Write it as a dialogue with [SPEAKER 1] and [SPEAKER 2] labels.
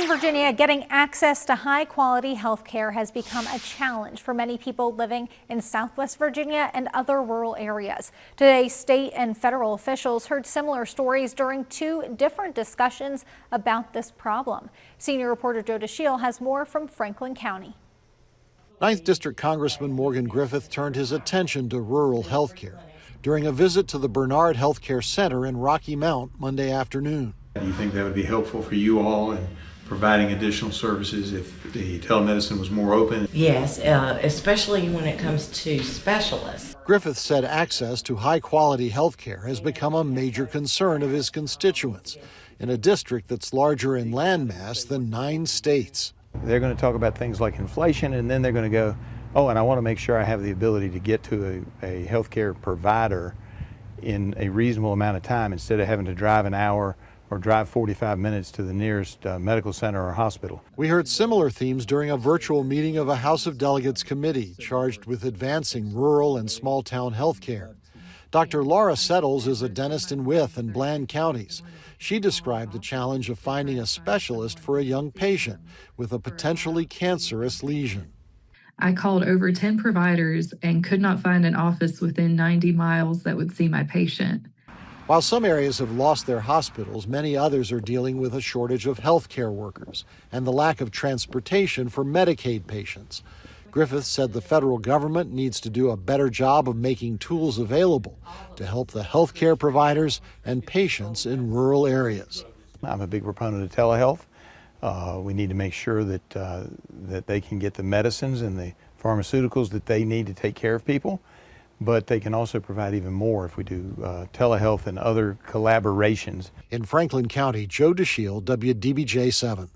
[SPEAKER 1] Virginia, getting access to high-quality health care has become a challenge for many people living in Southwest Virginia and other rural areas. Today, state and federal officials heard similar stories during two different discussions about this problem. Senior reporter Joe DeShiel has more from Franklin County.
[SPEAKER 2] 9th District Congressman Morgan Griffith turned his attention to rural health care during a visit to the Bernard Health Care Center in Rocky Mount Monday afternoon.
[SPEAKER 3] Do you think that would be helpful for you all in providing additional services if the telemedicine was more open?
[SPEAKER 4] Yes, especially when it comes to specialists.
[SPEAKER 2] Griffith said access to high-quality health care has become a major concern of his constituents in a district that's larger in landmass than 9 states.
[SPEAKER 5] They're going to talk about things like inflation, and then they're going to go, oh, and I want to make sure I have the ability to get to a healthcare provider in a reasonable amount of time instead of having to drive an hour or drive 45 minutes to the nearest medical center or hospital.
[SPEAKER 2] We heard similar themes during a virtual meeting of a House of Delegates committee charged with advancing rural and small-town health care. Dr. Laura Settles is a dentist in Wythe and Bland counties. She described the challenge of finding a specialist for a young patient with a potentially cancerous lesion.
[SPEAKER 6] I called over 10 providers and could not find an office within 90 miles that would see my patient.
[SPEAKER 2] While some areas have lost their hospitals, many others are dealing with a shortage of health care workers and the lack of transportation for Medicaid patients. Griffith said the federal government needs to do a better job of making tools available to help the health care providers and patients in rural areas.
[SPEAKER 5] I'm a big proponent of telehealth. We need to make sure that, that they can get the medicines and the pharmaceuticals that they need to take care of people. But they can also provide even more if we do telehealth and other collaborations.
[SPEAKER 2] In Franklin County, Joe DeShiel, WDBJ 7.